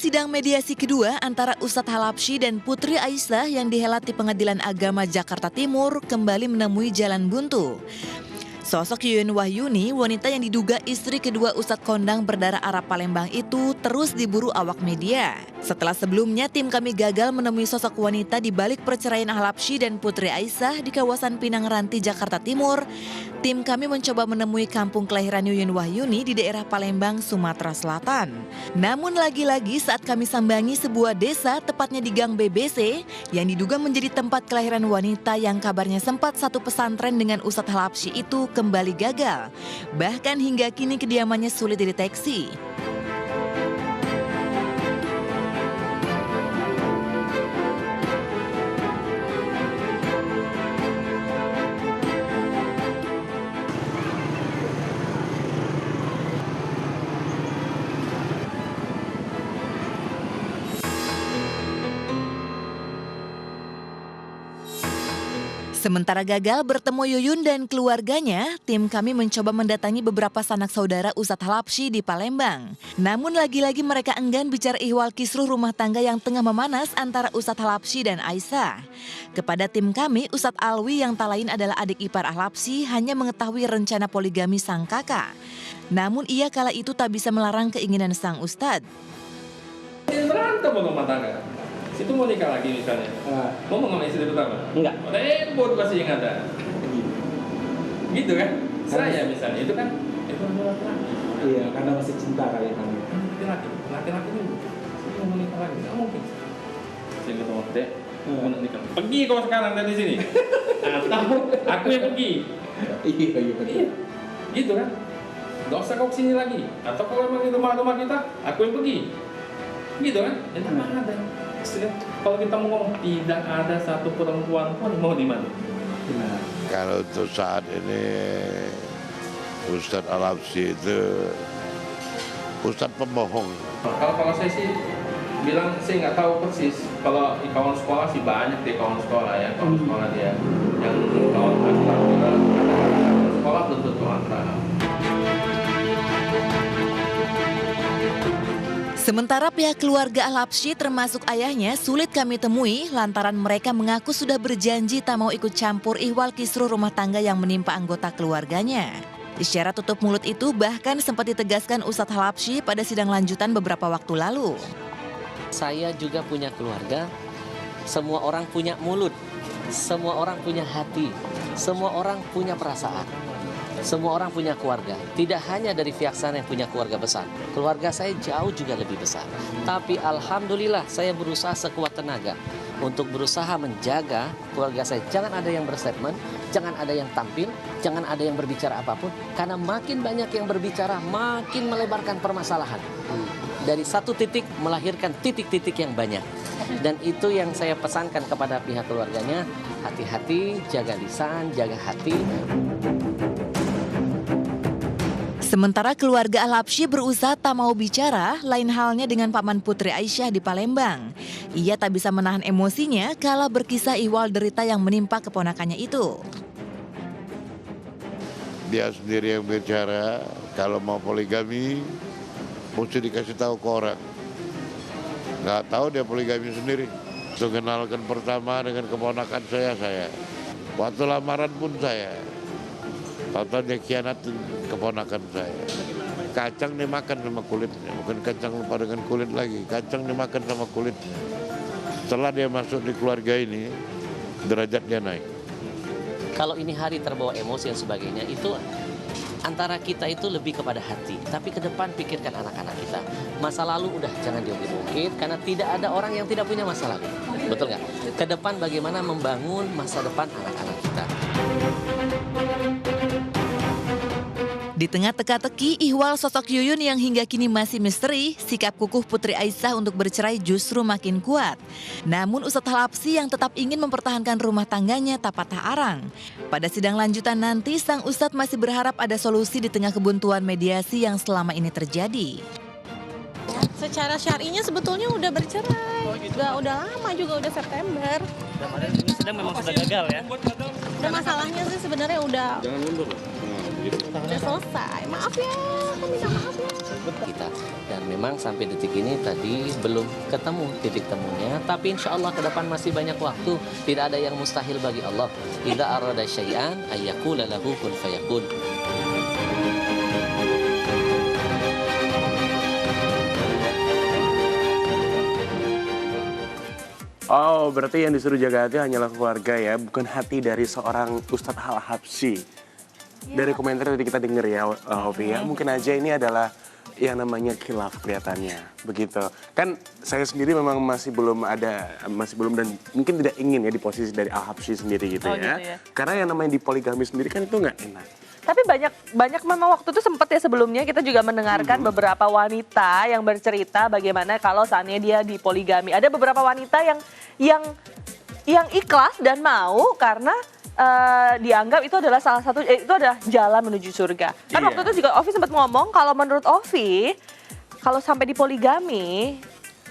sidang mediasi kedua antara Ustadz Halapsy dan Putri Aisyah yang dihelat di Pengadilan Agama Jakarta Timur kembali menemui jalan buntu. Sosok Yuyun Wahyuni, wanita yang diduga istri kedua Ustadz kondang berdarah Arab Palembang itu terus diburu awak media. Setelah sebelumnya tim kami gagal menemui sosok wanita di balik perceraian Halapsy dan Putri Aisyah di kawasan Pinang Ranti, Jakarta Timur, tim kami mencoba menemui kampung kelahiran Yuyun Wahyuni di daerah Palembang, Sumatera Selatan. Namun lagi-lagi saat kami sambangi sebuah desa tepatnya di Gang BBC yang diduga menjadi tempat kelahiran wanita yang kabarnya sempat satu pesantren dengan Ustadz Halapsy itu kembali gagal. Bahkan hingga kini kediamannya sulit dideteksi. Sementara gagal bertemu Yuyun dan keluarganya, tim kami mencoba mendatangi beberapa sanak saudara Ustadz Halapsy di Palembang. Namun lagi-lagi mereka enggan bicara ihwal kisruh rumah tangga yang tengah memanas antara Ustadz Halapsy dan Aisyah. Kepada tim kami, Ustadz Alwi yang tak lain adalah adik ipar Halapsy hanya mengetahui rencana poligami sang kakak. Namun ia kala itu tak bisa melarang keinginan sang Ustadz. Berantem rumah tangga. Itu mau nikah lagi misalnya, mau sama istri pertama? Enggak. Repot pasti yang ada. Gitu kan? Saya misalnya, itu kan laki-laki. Iya, karena masih cinta kali kan. Laki-laki itu mau nikah lagi, nggak mungkin. Saya ketemu dek, mau nikah. Pergi kau sekarang dari sini. Atau aku yang pergi. Iya. Gitu kan? Nggak usah kau kesini lagi. Atau kalau memang itu rumah kita, aku yang pergi. Gitu kan? Ya tak ada. Kalau kita mau ngomong tidak ada satu perempuan pun mau di mana? Nah. Kalau untuk saat ini Ustadz Halapsy itu Ustadz pembohong. Kalau saya sih bilang saya nggak tahu persis. Kalau di kawan sekolah sih banyak deh kawan sekolah ya, kawan sekolah dia yang kawan akrab juga ada sekolah belum tentu akrab. Sementara pihak keluarga Halapsy termasuk ayahnya sulit kami temui lantaran mereka mengaku sudah berjanji tak mau ikut campur ihwal kisruh rumah tangga yang menimpa anggota keluarganya. Isyarat tutup mulut itu bahkan sempat ditegaskan Ustadz Halapsy pada sidang lanjutan beberapa waktu lalu. Saya juga punya keluarga, semua orang punya mulut, semua orang punya hati, semua orang punya perasaan. Semua orang punya keluarga, tidak hanya dari pihak sana yang punya keluarga besar. Keluarga saya jauh juga lebih besar. Tapi alhamdulillah saya berusaha sekuat tenaga untuk berusaha menjaga keluarga saya. Jangan ada yang berstatement, jangan ada yang tampil, jangan ada yang berbicara apapun. Karena makin banyak yang berbicara, makin melebarkan permasalahan. Dari satu titik melahirkan titik-titik yang banyak. Dan itu yang saya pesankan kepada pihak keluarganya, hati-hati, jaga lisan, jaga hati. Sementara keluarga Halapsy berusaha tak mau bicara, lain halnya dengan paman Putri Aisyah di Palembang. Ia tak bisa menahan emosinya kala berkisah ihwal derita yang menimpa keponakannya itu. Dia sendiri yang bicara, kalau mau poligami, mesti dikasih tahu ke orang. Nggak tahu dia poligami sendiri. Itu kenalkan pertama dengan keponakan saya. Waktu lamaran pun saya. Tahu dia khianatin keponakan saya. Kacang dimakan sama kulitnya, bukan kacang lupa dengan kulit lagi. Kacang dimakan sama kulit. Setelah dia masuk di keluarga ini, derajat dia naik. Kalau ini hari terbawa emosi dan sebagainya, itu antara kita itu lebih kepada hati. Tapi ke depan pikirkan anak-anak kita. Masa lalu udah jangan diungkit-ungkit, karena tidak ada orang yang tidak punya masa lalu. Betul nggak? Ke depan bagaimana membangun masa depan anak-anak kita. Di tengah teka-teki ihwal sosok Yuyun yang hingga kini masih misteri, sikap kukuh Putri Aisyah untuk bercerai justru makin kuat. Namun Ustadz Halapsy yang tetap ingin mempertahankan rumah tangganya tak patah arang. Pada sidang lanjutan nanti, sang Ustadz masih berharap ada solusi di tengah kebuntuan mediasi yang selama ini terjadi. Secara syar'inya sebetulnya udah bercerai, udah lama juga, udah September. Ini sedang memang sudah gagal ya? Udah masalahnya sih sebenarnya udah. Jangan mundur. Nah, begitu. Udah selesai. Maaf ya, aku minta maaf ya. kita. Dan memang sampai detik ini tadi belum ketemu titik temunya, tapi insya Allah ke depan masih banyak waktu. Tidak ada yang mustahil bagi Allah. Idza arada syai'an ayyaqula lahu kun fayakun. Oh, berarti yang disuruh jaga hati hanyalah keluarga ya, bukan hati dari seorang Ustadz Al-Habsyi. Dari komentar tadi kita dengar ya, Hovi ya, mungkin aja ini adalah yang namanya khilaf kelihatannya, begitu. Kan saya sendiri memang masih belum dan mungkin tidak ingin ya di posisi dari Al-Habsyi sendiri gitu, Oh, ya. gitu ya. Karena yang namanya dipoligami sendiri kan itu nggak enak. Tapi banyak memang waktu itu sempat ya sebelumnya kita juga mendengarkan beberapa wanita yang bercerita bagaimana kalau saatnya dia dipoligami. Ada beberapa wanita yang ikhlas dan mau karena dianggap itu adalah salah satu itu adalah jalan menuju surga. Kan Iya. waktu itu juga Ovi sempat ngomong kalau menurut Ovi kalau sampai dipoligami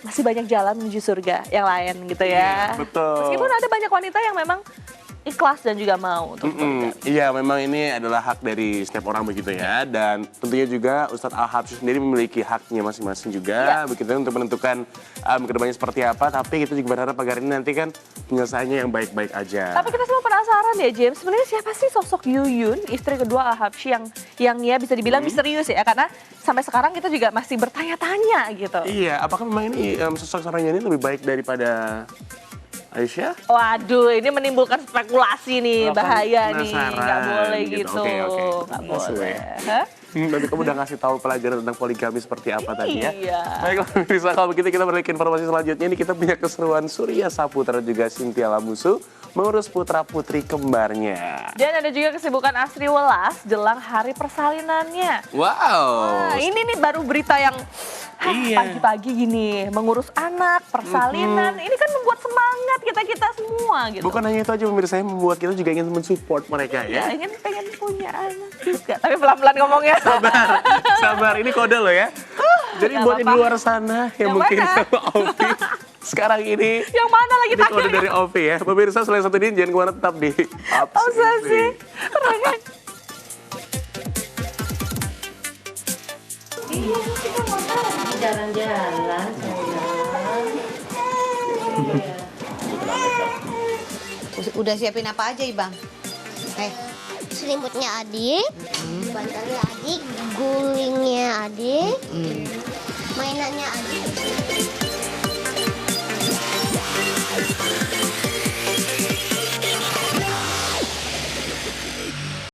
masih banyak jalan menuju surga yang lain gitu ya. Iya, betul. Meskipun ada banyak wanita yang memang ikhlas dan juga mau untuk dipoligami. Iya, memang ini adalah hak dari setiap orang begitu ya. Dan tentunya juga Ustadz Al-Habsyi sendiri memiliki haknya masing-masing juga begitu untuk menentukan kedepannya seperti apa. Tapi kita juga berharap agar ini nanti kan penyelesaiannya yang baik-baik aja. Tapi kita semua penasaran ya James, sebenarnya siapa sih sosok Yuyun, istri kedua Al-Habsyi yang ya bisa dibilang misterius ya, karena sampai sekarang kita juga masih bertanya-tanya gitu. Iya, apakah memang ini sosok seorang ini lebih baik daripada Aisyah? Waduh, ini menimbulkan spekulasi nih, Oh, kan bahaya nih, penasaran nggak boleh gitu. gitu, Oke. nggak Sesuai. boleh. Hah? Nanti kamu udah ngasih tahu pelajaran tentang poligami seperti apa tadi ya. Iya. Baiklah, pemirsa, kalau begitu kita beralih ke informasi selanjutnya. Ini kita punya keseruan Surya Saputra juga Cynthia Lamusu mengurus putra-putri kembarnya. Dan ada juga kesibukan Asri Welas jelang hari persalinannya. Wow. Nah, ini nih baru berita yang pagi-pagi gini, mengurus anak, persalinan, ini kan membuat semangat kita semua gitu. Bukan hanya itu aja pemirsa, yang membuat kita juga ingin mensupport mereka Ya, ya. pengen punya anak juga. Tapi pelan-pelan ngomongnya. Sabar, ini kode loh ya. Jadi Gak buat yang di apa-apa. luar sana yang Yang mungkin mana? sama Ovi sekarang ini Yang mana lagi ini kode tanya? dari Ovi ya. Pemirsa selain satu ini jangan kemana, tetap di Obsesi. Iya, kita mau jalan-jalan sayang. Udah siapin apa aja, Ibang? Selimutnya adik, bantalnya adik, gulingnya adik, mainannya adik.